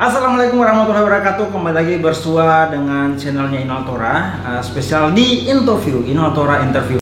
Assalamualaikum warahmatullahi wabarakatuh. Kembali lagi bersua dengan channelnya Inaltora, spesial di interview Inaltora Interview.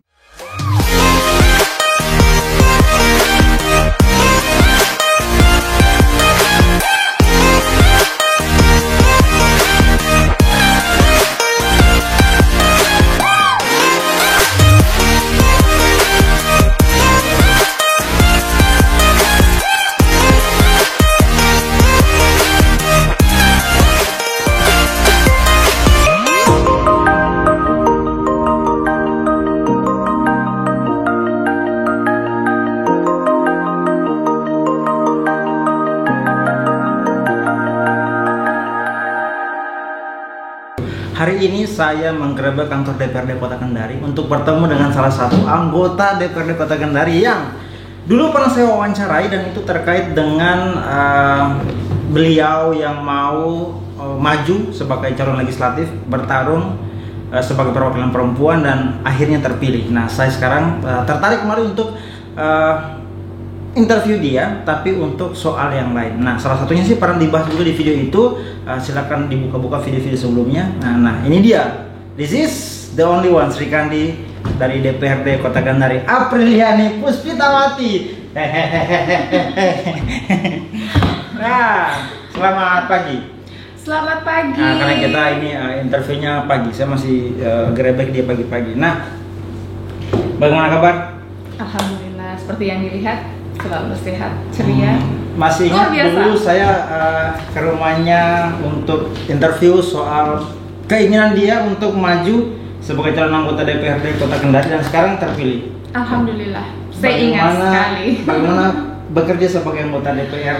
Hari ini saya menggerebek kantor DPRD Kota Kendari untuk bertemu dengan salah satu anggota DPRD Kota Kendari yang dulu pernah saya wawancarai, dan itu terkait dengan beliau yang mau maju sebagai calon legislatif, bertarung sebagai perwakilan perempuan dan akhirnya terpilih. Nah, saya sekarang tertarik kembali untuk interview dia, tapi untuk soal yang lain. Nah, salah satunya sih pernah dibahas juga di video itu. Silakan dibuka-buka video-video sebelumnya. Nah, ini dia. This is the only one, Sri Kandi dari DPRD Kota Kendari, Apriliani Puspitawati. Nah, selamat pagi. Selamat pagi. Nah, karena kita ini interviewnya pagi, saya masih gerebek dia pagi-pagi. Nah, bagaimana kabar? Alhamdulillah, seperti yang dilihat selalu sehat, ceria. Masih ingat dulu saya ke rumahnya untuk interview soal keinginan dia untuk maju sebagai calon anggota DPRD Kota Kendari, dan sekarang terpilih. Alhamdulillah, saya ingat sekali. Bagaimana bekerja sebagai anggota DPR?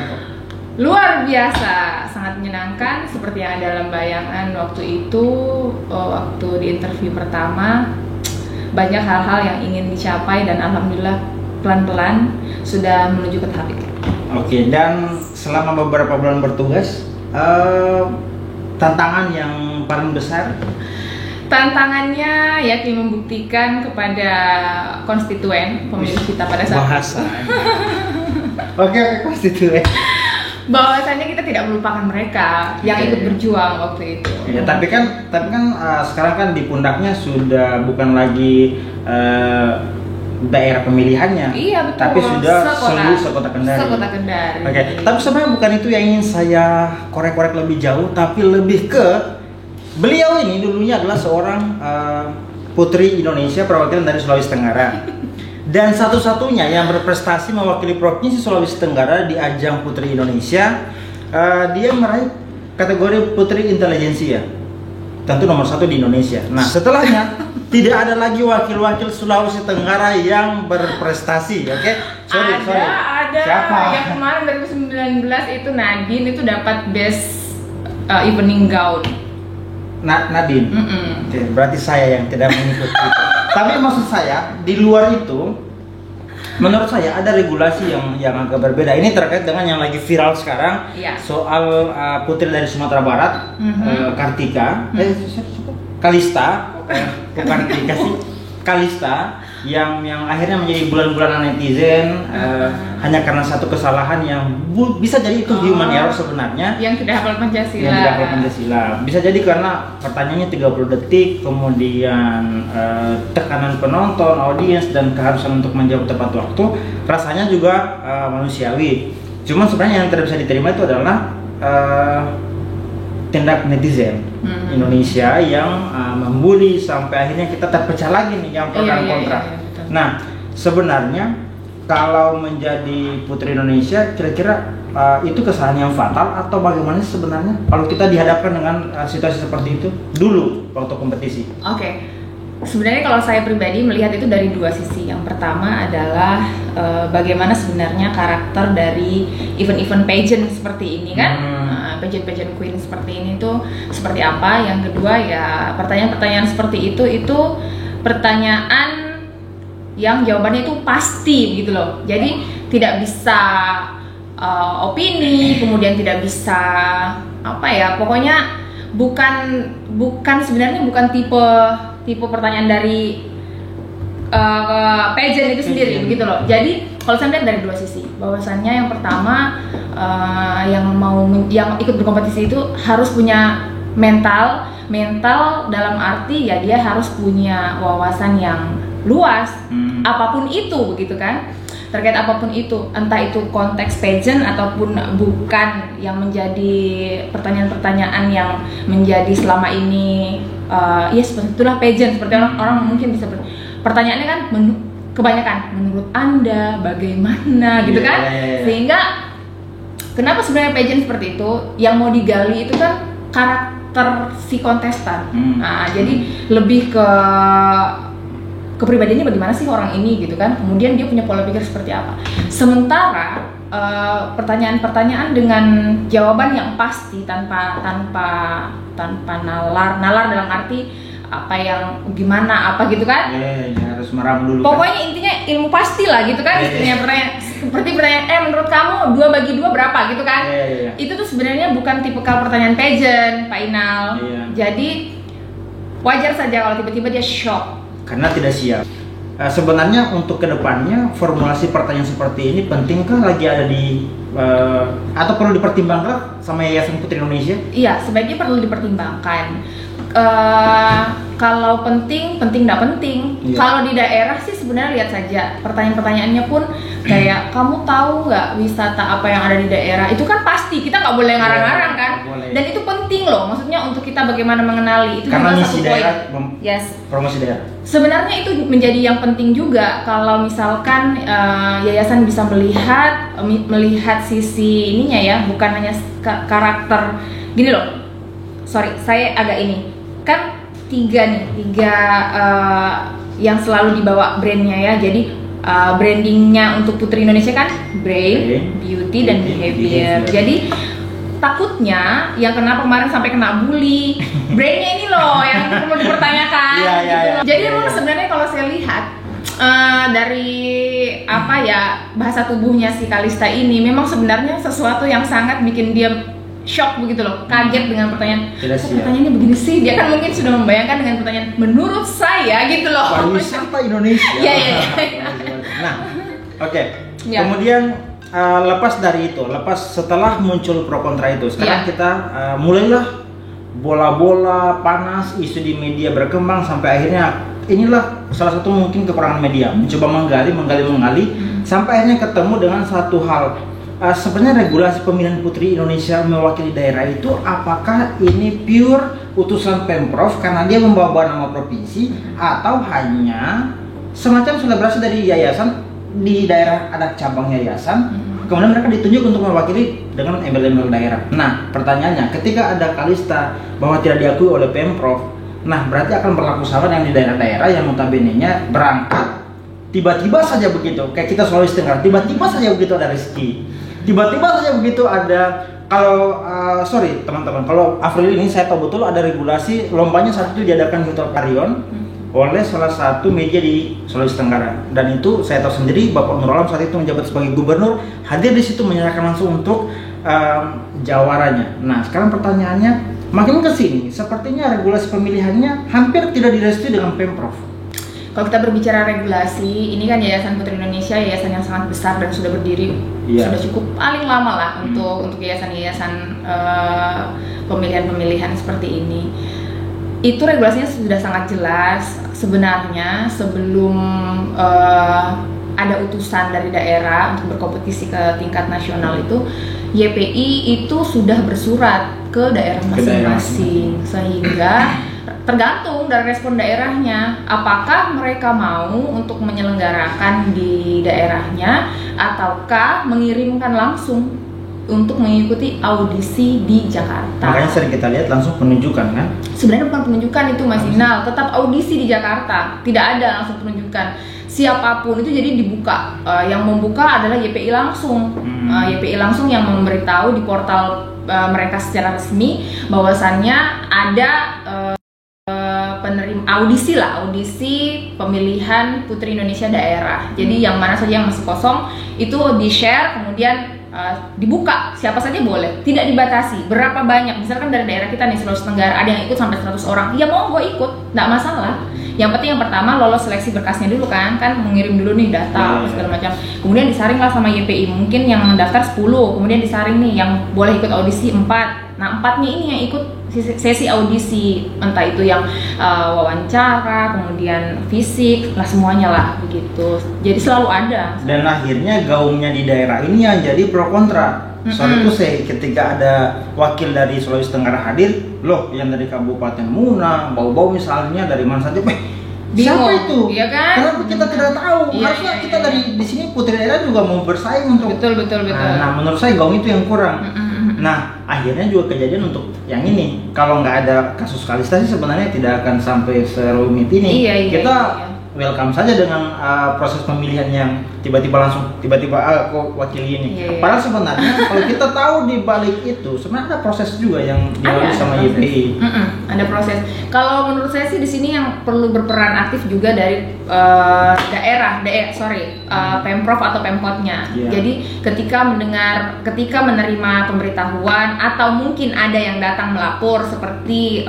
Luar biasa, sangat menyenangkan. Seperti yang ada dalam bayangan waktu itu, waktu di interview pertama, banyak hal-hal yang ingin dicapai, dan alhamdulillah pelan-pelan sudah menuju ke tahap itu. Oke, dan selama beberapa bulan bertugas, tantangan yang paling besar? Tantangannya yakni membuktikan kepada konstituen pemilih kita pada saat bahasa. Oke, konstituen. Bahwasanya kita tidak melupakan mereka yang ikut berjuang waktu itu. Ya, tapi kan sekarang kan di pundaknya sudah bukan lagi daerah pemilihannya. Iya, betul. Tapi sudah seluruh sekota Kendari. Sekota Kendari. Oke. Tapi sebenarnya bukan itu yang ingin saya korek-korek lebih jauh, tapi lebih ke beliau ini dulunya adalah seorang putri Indonesia perwakilan dari Sulawesi Tenggara. Dan satu-satunya yang berprestasi mewakili Provinsi Sulawesi Tenggara di ajang Putri Indonesia. Dia meraih kategori Putri Intelijensia, tentu nomor 1 di Indonesia. Nah, setelahnya tidak ada lagi wakil-wakil Sulawesi Tenggara yang berprestasi. Oke? Sorry. Ada. Siapa? Yang kemarin 2019 itu Nadine itu dapat best evening gown. Nadine. Oke, berarti saya yang tidak mengikuti itu. Tapi maksud saya, di luar itu, menurut saya ada regulasi yang agak berbeda. Ini terkait dengan yang lagi viral sekarang, soal putri dari Sumatera Barat, Kartika, Kalista, bukan Kartika sih, Kalista, yang akhirnya menjadi bulan-bulanan netizen hanya karena satu kesalahan yang bisa jadi itu human error sebenarnya. Yang tidak hafal Pancasila. Yang tidak hafal Pancasila. Bisa jadi karena pertanyaannya 30 detik, kemudian tekanan penonton, audiens, dan keharusan untuk menjawab tepat waktu. Rasanya juga manusiawi. Cuma sebenarnya yang tidak bisa diterima itu adalah tindak netizen Indonesia yang membuli sampai akhirnya kita terpecah lagi nih yang pro dan kontra. Nah, sebenarnya kalau menjadi putri Indonesia kira-kira itu kesalahan yang fatal atau bagaimana sih sebenarnya kalau kita dihadapkan dengan situasi seperti itu dulu waktu kompetisi? Oke. Sebenarnya kalau saya pribadi melihat itu dari dua sisi. Yang pertama adalah bagaimana sebenarnya karakter dari event-event pageant seperti ini kan, pageant queen seperti ini tuh seperti apa. Yang kedua ya pertanyaan-pertanyaan seperti itu pertanyaan yang jawabannya itu pasti gitu loh. Jadi tidak bisa opini, kemudian tidak bisa apa ya, pokoknya bukan sebenarnya bukan tipe pertanyaan dari pageant itu sendiri begitu loh. Jadi kalau saya lihat dari dua sisi, bahwasannya yang pertama yang ikut berkompetisi itu harus punya mental dalam arti ya dia harus punya wawasan yang luas, apapun itu begitu kan, terkait apapun itu, entah itu konteks pageant ataupun bukan, yang menjadi pertanyaan-pertanyaan yang menjadi selama ini ya seperti itulah pageant, seperti orang mungkin bisa pertanyaannya kan kebanyakan menurut Anda bagaimana gitu kan, sehingga kenapa sebenarnya pageant seperti itu, yang mau digali itu kan karakter si kontestan. Nah, jadi lebih ke kepribadiannya bagaimana sih orang ini gitu kan, kemudian dia punya pola pikir seperti apa. Sementara pertanyaan-pertanyaan dengan jawaban yang pasti tanpa nalar dalam arti apa yang gimana apa gitu kan, harus meramu dulu pokoknya kan? Intinya ilmu pasti lah gitu kan. Pertanyaan seperti pertanyaan menurut kamu 2 bagi 2 berapa gitu kan. Itu tuh sebenarnya bukan tipikal pertanyaan pageant, Pak Inal. Jadi wajar saja kalau tiba-tiba dia shock karena tidak siap. Sebenarnya untuk kedepannya formulasi pertanyaan seperti ini pentingkah lagi ada di atau perlu dipertimbangkan sama Yayasan Putri Indonesia? Iya, sebaiknya perlu dipertimbangkan. Kalau penting nggak penting. Kalau di daerah sih sebenarnya lihat saja pertanyaan-pertanyaannya pun kayak kamu tahu nggak wisata apa yang ada di daerah, itu kan pasti kita nggak boleh ngarang-ngarang kan, dan itu penting loh, maksudnya untuk kita bagaimana mengenali itu karena juga misi satu daerah, yes, promosi daerah. Sebenarnya itu menjadi yang penting juga kalau misalkan yayasan bisa melihat sisi ininya ya, bukan hanya karakter gini loh. Sorry, saya agak ini kan tiga yang selalu dibawa brandnya ya. Jadi brandingnya untuk Putri Indonesia kan brain, beauty, dan behavior. Jadi takutnya yang kemarin sampai kena bully, brainnya ini loh yang perlu dipertanyakan. Jadi memang sebenarnya kalau saya lihat dari apa ya bahasa tubuhnya si Kalista ini memang sebenarnya sesuatu yang sangat bikin dia shock begitu loh, kaget dengan pertanyaan. Pertanyaannya begini sih, dia kan mungkin sudah membayangkan dengan pertanyaan menurut saya gitu loh. Pariwisata Indonesia. Nah, oke. Kemudian lepas dari itu, setelah muncul pro kontra itu, sekarang kita mulailah bola-bola panas, isu di media berkembang sampai akhirnya inilah salah satu mungkin kekurangan media, mencoba menggali sampai akhirnya ketemu dengan satu hal. Sebenarnya regulasi pemilihan Putri Indonesia mewakili daerah itu apakah ini pure utusan Pemprov karena dia membawa nama provinsi, atau hanya semacam selebrasi dari yayasan, di daerah ada cabang yayasan, kemudian mereka ditunjuk untuk mewakili dengan embel-embel daerah. Nah, pertanyaannya, ketika ada Kalista bahwa tidak diakui oleh Pemprov, nah berarti akan berlaku sama dengan di daerah-daerah yang notabene-nya berangkat tiba-tiba saja begitu, kayak kita Sulawesi Tenggara, tiba-tiba saja begitu ada rezeki, tiba-tiba saja begitu ada. Kalau sorry teman-teman, kalau April ini saya tahu betul ada regulasi lombanya saat itu diadakan di Hotel Karion oleh salah satu media di Sulawesi Tenggara, dan itu saya tahu sendiri Bapak Nur Alam saat itu menjabat sebagai gubernur hadir di situ menyerahkan langsung untuk jawarannya. Nah, sekarang pertanyaannya makin ke sini sepertinya regulasi pemilihannya hampir tidak direstui dengan Pemprov. Kalau kita berbicara regulasi, ini kan Yayasan Putri Indonesia, yayasan yang sangat besar dan sudah berdiri sudah cukup paling lama lah untuk yayasan-yayasan pemilihan seperti ini. Itu regulasinya sudah sangat jelas sebenarnya. Sebelum ada utusan dari daerah untuk berkompetisi ke tingkat nasional itu, YPI itu sudah bersurat ke daerah masing-masing, sehingga tergantung dari respon daerahnya apakah mereka mau untuk menyelenggarakan di daerahnya ataukah mengirimkan langsung untuk mengikuti audisi di Jakarta. Makanya sering kita lihat langsung penunjukan kan? Sebenarnya bukan penunjukan itu Mas Inal, tetap audisi di Jakarta, tidak ada langsung penunjukan. Siapapun itu jadi dibuka, yang membuka adalah YPI langsung. YPI langsung yang memberitahu di portal mereka secara resmi bahwasannya ada penerima audisi pemilihan Putri Indonesia daerah. Jadi yang mana saja yang masih kosong itu di-share, kemudian dibuka, siapa saja boleh, tidak dibatasi berapa banyak. Misalkan dari daerah kita nih Sulawesi Tenggara ada yang ikut sampai 100 orang, ya mau gue ikut, nggak masalah. Yang penting yang pertama lolos seleksi berkasnya dulu kan mengirim dulu nih data segala macam. Kemudian disaring lah sama YPI, mungkin yang mendaftar 10, kemudian disaring nih yang boleh ikut audisi 4. Nah 4-nya ini yang ikut sesi audisi, entah itu yang wawancara, kemudian fisik, lah semuanya lah begitu. Jadi selalu ada. Dan akhirnya gaungnya di daerah ini yang jadi pro kontra. Soal itu ketika ada wakil dari Sulawesi Tenggara hadir, loh yang dari Kabupaten Muna, Bau-Bau misalnya dari mana saja, siapa itu? Iya kan? Kenapa kita tidak tahu? Harusnya kita dari di sini putri daerah juga mau bersaing untuk. Betul. Nah, menurut saya gaung itu yang kurang. Nah, akhirnya juga kejadian untuk yang ini. Kalau nggak ada kasus Kalista sih sebenarnya tidak akan sampai serumit ini. Kita welcome saja dengan proses pemilihan yang tiba-tiba kok wakil ini. Padahal sebenarnya kalau kita tahu di balik itu sebenarnya ada proses juga yang dilalui sama YPI. Ada proses. Kalau menurut saya sih di sini yang perlu berperan aktif juga dari Pemprov atau Pemkotnya. Jadi ketika menerima pemberitahuan atau mungkin ada yang datang melapor seperti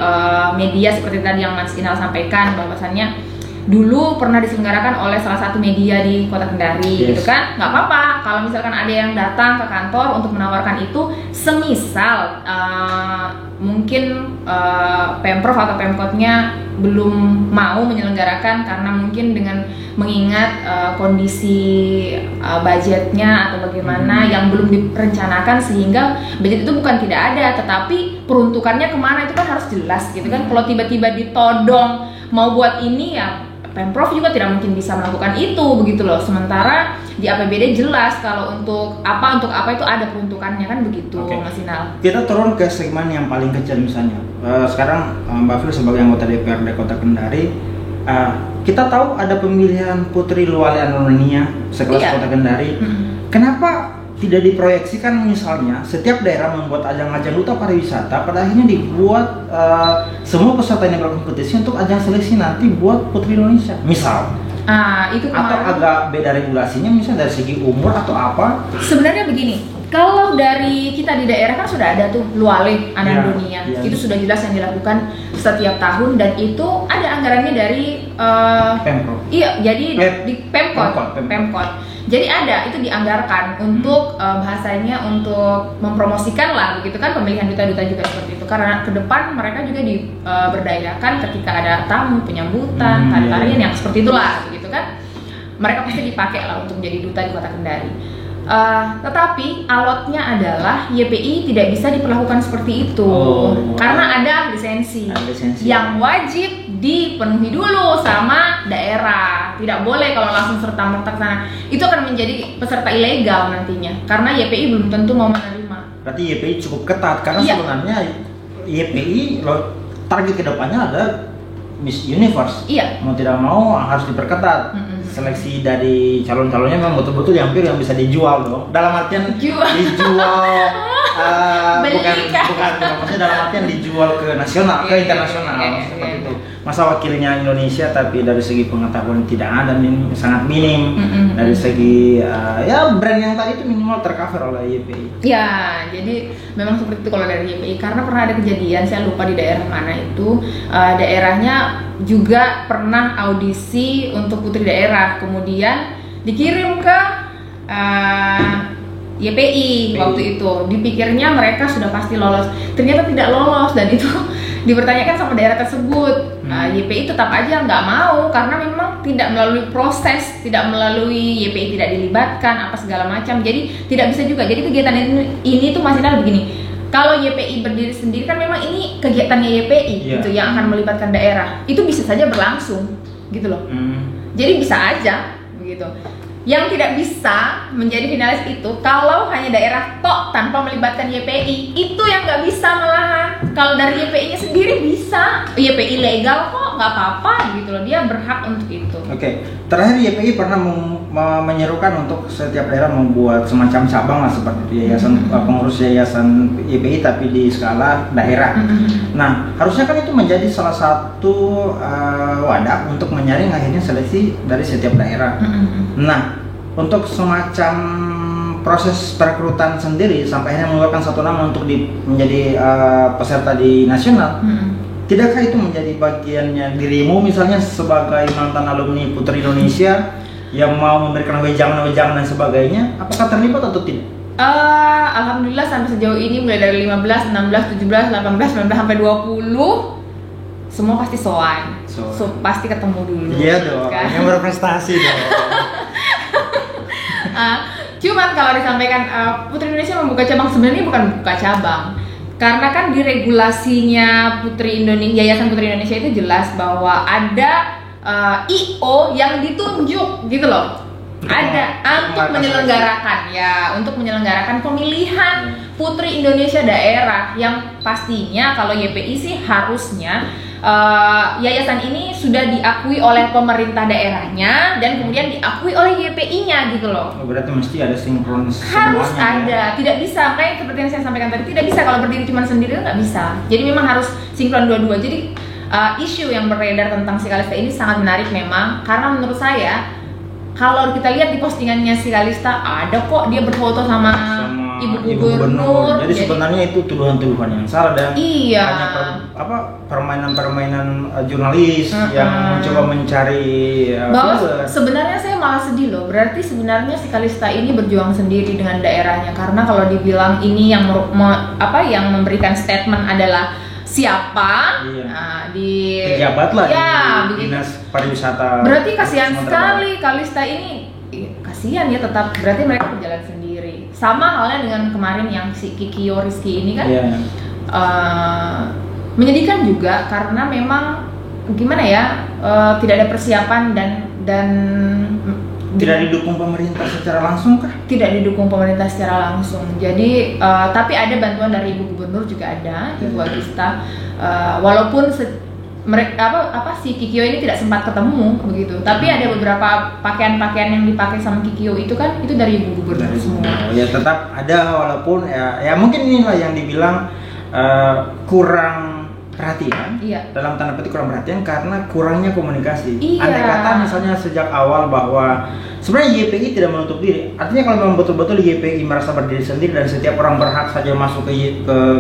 media seperti tadi yang Mas Inal sampaikan bahwasannya dulu pernah diselenggarakan oleh salah satu media di Kota Kendari, gitu kan? Nggak apa-apa kalau misalkan ada yang datang ke kantor untuk menawarkan itu, semisal mungkin Pemprov atau Pemkotnya belum mau menyelenggarakan karena mungkin dengan mengingat kondisi budgetnya atau bagaimana yang belum direncanakan, sehingga budget itu bukan tidak ada, tetapi peruntukannya kemana itu kan harus jelas, gitu kan? Kalau tiba-tiba ditodong mau buat ini ya Pemprov juga tidak mungkin bisa melakukan itu, begitu loh. Sementara di APBD jelas kalau untuk apa itu ada peruntukannya kan begitu, Mas Inal. Kita turun ke segmen yang paling kecil misalnya. Sekarang Mbak Fir sebagai anggota DPRD Kota Kendari, kita tahu ada pemilihan Putri Luale Anonia sekelas Kota Kendari. Kenapa tidak diproyeksikan misalnya setiap daerah membuat ajang-ajang duta pariwisata, pada akhirnya dibuat semua peserta yang berkompetisi untuk ajang seleksi nanti buat Putri Indonesia misal. Itu atau agak beda regulasinya misalnya dari segi umur atau apa? Sebenarnya begini, kalau dari kita di daerah kan sudah ada tuh Luale Anonia, itu sudah jelas yang dilakukan setiap tahun dan itu ada anggarannya dari Pemprov. Iya, jadi di Pemkot. Jadi ada itu dianggarkan untuk bahasanya untuk mempromosikan lah begitu kan pemilihan duta-duta juga seperti itu, karena ke depan mereka juga diberdayakan ketika ada tamu penyambutan, tarian yang seperti itulah begitu kan, mereka pasti dipakai lah untuk menjadi duta di Kota Kendari. Tetapi alotnya adalah YPI tidak bisa diperlakukan seperti itu karena ada lisensi yang wajib dipenuhi dulu sama daerah. Tidak boleh kalau langsung serta-merta ke sana. Itu akan menjadi peserta ilegal nantinya karena YPI belum tentu mau menerima. Berarti YPI cukup ketat karena sebenarnya YPI target kedepannya adalah Miss Universe. Mau tidak mau harus diperketat. Seleksi dari calon-calonnya memang betul-betul hampir yang bisa dijual dong. Dalam artian dijual bukan maksudnya dalam artian dijual ke nasional, ke internasional seperti itu. Masa wakilnya Indonesia tapi dari segi pengetahuan tidak ada, sangat minim. Dari segi brand yang tadi itu minimal tercover oleh YPI. Ya, jadi memang seperti itu kalau dari YPI karena pernah ada kejadian, saya lupa di daerah mana itu, daerahnya juga pernah audisi untuk putri daerah, kemudian dikirim ke YPI waktu itu. Dipikirnya mereka sudah pasti lolos, ternyata tidak lolos dan itu dipertanyakan sama daerah tersebut. YPI tetap aja nggak mau karena memang tidak melalui proses, tidak melalui YPI tidak dilibatkan apa segala macam. Jadi tidak bisa juga. Jadi kegiatan ini tuh masih ada begini. Kalau YPI berdiri sendiri kan memang ini kegiatannya YPI gitu yang akan melibatkan daerah. Itu bisa saja berlangsung gitu loh. Jadi bisa aja begitu. Yang tidak bisa menjadi finalis itu kalau hanya daerah tok tanpa melibatkan YPI, itu yang nggak bisa malahan. Kalau dari YPI-nya sendiri bisa, YPI legal kok, nggak apa-apa gitu loh, dia berhak untuk itu. Oke. Terakhir YPI pernah menyerukan untuk setiap daerah membuat semacam cabang lah seperti itu, yayasan pengurus yayasan YPI tapi di skala daerah. Nah, harusnya kan itu menjadi salah satu wadah untuk menyaring akhirnya seleksi dari setiap daerah. Nah, untuk semacam proses perekrutan sendiri sampai akhirnya mengeluarkan satu nama untuk menjadi peserta di nasional, tidakkah itu menjadi bagiannya dirimu misalnya sebagai mantan alumni Putri Indonesia yang mau memberikan wejangan-wejangan dan sebagainya? Apakah terlibat atau tidak? Alhamdulillah sampai sejauh ini mulai dari 15, 16, 17, 18, 19 sampai 20 semua pasti soan. So, pasti ketemu dulu. Iya dong, kan? Yang berprestasi dong. Cuman kalau disampaikan Putri Indonesia membuka cabang, sebenarnya bukan buka cabang. Karena kan di regulasinya Putri Indonesia, Yayasan Putri Indonesia itu jelas bahwa ada IO yang ditunjuk gitu loh. Ada untuk menyelenggarakan untuk menyelenggarakan pemilihan Putri Indonesia daerah yang pastinya kalau YPI sih harusnya yayasan ini sudah diakui oleh pemerintah daerahnya dan kemudian diakui oleh YPI-nya gitu loh. Berarti mesti ada sinkronis. Harus ya? ada, tidak bisa kayak seperti yang saya sampaikan tadi, tidak bisa kalau berdiri cuma sendiri itu nggak bisa. Jadi memang harus sinkron dua-dua. Jadi isu yang beredar tentang si Kalista ini sangat menarik memang karena menurut saya kalau kita lihat di postingannya si Kalista ada kok dia berfoto sama Ibu Gubernur. Jadi sebenarnya itu tuduhan-tuduhan yang salah dan iya. hanya permainan-permainan jurnalis yang mencoba mencari sebenarnya saya malah sedih loh. Berarti sebenarnya si Kalista ini berjuang sendiri dengan daerahnya karena kalau dibilang ini yang yang memberikan statement adalah siapa di pejabat lah ya, di dinas pariwisata. Berarti kasihan sekali Kalista ini. Kasihan ya tetap berarti mereka berjalan sendiri. Sama halnya dengan kemarin yang si Kikio Rizky ini kan menyedihkan juga karena memang gimana ya tidak ada persiapan dan tidak didukung pemerintah secara langsung kah? Tidak didukung pemerintah secara langsung. Jadi tapi ada bantuan dari Ibu Gubernur juga ada, Ibu Agista. Walaupun mereka si Kikio ini tidak sempat ketemu begitu. Tapi ada beberapa pakaian-pakaian yang dipakai sama Kikio itu kan itu dari Ibu Gubernur semua. Ya tetap ada walaupun ya mungkin inilah yang dibilang kurang perhatian, dalam tanda petik kurang perhatian karena kurangnya komunikasi. Andai kata misalnya sejak awal bahwa sebenarnya YPI tidak menutup diri, artinya kalau memang betul-betul YPI merasa berdiri sendiri dan setiap orang berhak saja masuk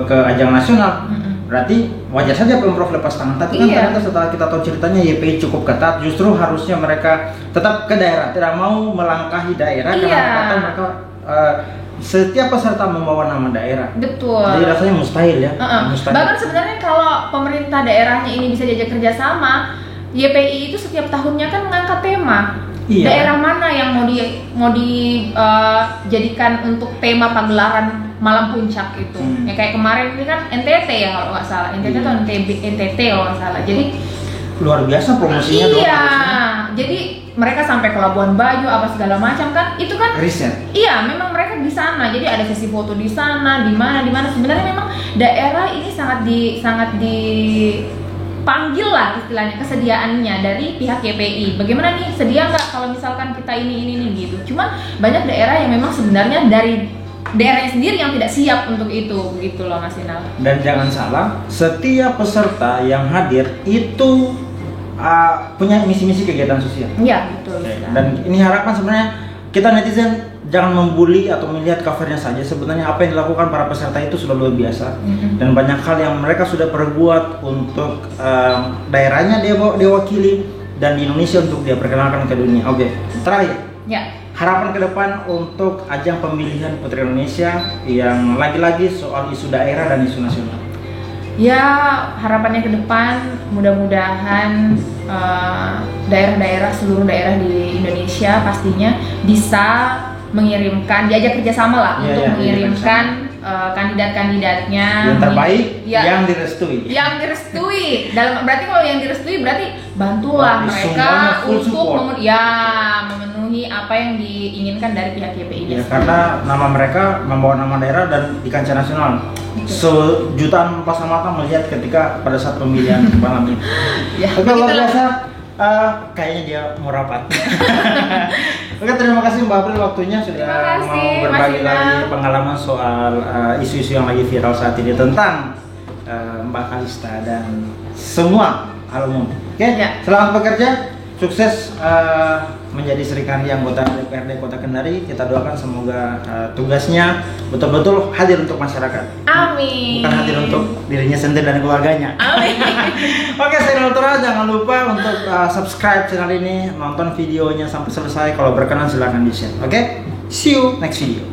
ke ajang nasional, berarti wajar saja Pemprov lepas tangan. Tapi kan ternyata setelah kita tahu ceritanya YPI cukup ketat, justru harusnya mereka tetap ke daerah, tidak mau melangkahi daerah karena kata mereka setiap peserta membawa nama daerah. Betul. Jadi rasanya mustahil ya. Mustahil. Bahkan sebenarnya kalau pemerintah daerahnya ini bisa diajak kerjasama, YPI itu setiap tahunnya kan mengangkat tema. Daerah mana yang mau dijadikan untuk tema pagelaran malam puncak itu. Ya kayak kemarin ini kan NTT ya kalau nggak salah. NTT atau NTT kalau nggak salah. Jadi luar biasa promosinya dong. Jadi mereka sampai ke Labuan Bajo apa segala macam kan itu kan riset. Iya, memang mereka di sana. Jadi ada sesi foto di sana, di mana. Sebenarnya memang daerah ini sangat dipanggil lah istilahnya kesediaannya dari pihak YPI. Bagaimana nih, sedia nggak kalau misalkan kita ini gitu. Cuman banyak daerah yang memang sebenarnya dari daerahnya sendiri yang tidak siap untuk itu, begitu loh Mas Inal. Dan jangan salah, setiap peserta yang hadir itu punya misi-misi kegiatan sosial. Iya, betul. Dan ini harapan sebenarnya kita netizen jangan membuli atau melihat covernya saja. Sebenarnya apa yang dilakukan para peserta itu sudah luar biasa. Dan banyak hal yang mereka sudah perbuat untuk daerahnya dia wakili dan di Indonesia untuk dia perkenalkan ke dunia. Oke, terakhir. Harapan ke depan untuk ajang pemilihan Putri Indonesia yang lagi-lagi soal isu daerah dan isu nasional. Ya, harapannya ke depan mudah-mudahan daerah-daerah, seluruh daerah di Indonesia pastinya bisa mengirimkan, diajak kerjasama lah untuk mengirimkan kandidat-kandidatnya yang terbaik, yang direstui. Berarti kalau yang direstui berarti bantulah mereka untuk memenuhi apa yang diinginkan dari pihak YPI. Karena nama mereka membawa nama daerah dan di kancah nasional. Sejutaan pasang mata melihat ketika pada saat pemilihan malam ini. Oke, luar biasa. Kayaknya dia mau rapat. Oke, terima kasih Mbak April waktunya sudah mau berbagi lagi pengalaman soal isu-isu yang lagi viral saat ini tentang Mbak Kalista dan semua alumni. Oke, selamat bekerja. sukses menjadi Srikandi anggota DPRD Kota Kendari. Kita doakan semoga tugasnya betul-betul hadir untuk masyarakat. Amin. Bukan hadir untuk dirinya sendiri dan keluarganya. Amin. Oke, saya Ultra, jangan lupa untuk subscribe channel ini, nonton videonya sampai selesai. Kalau berkenan silahkan di-share. Oke, see you next video.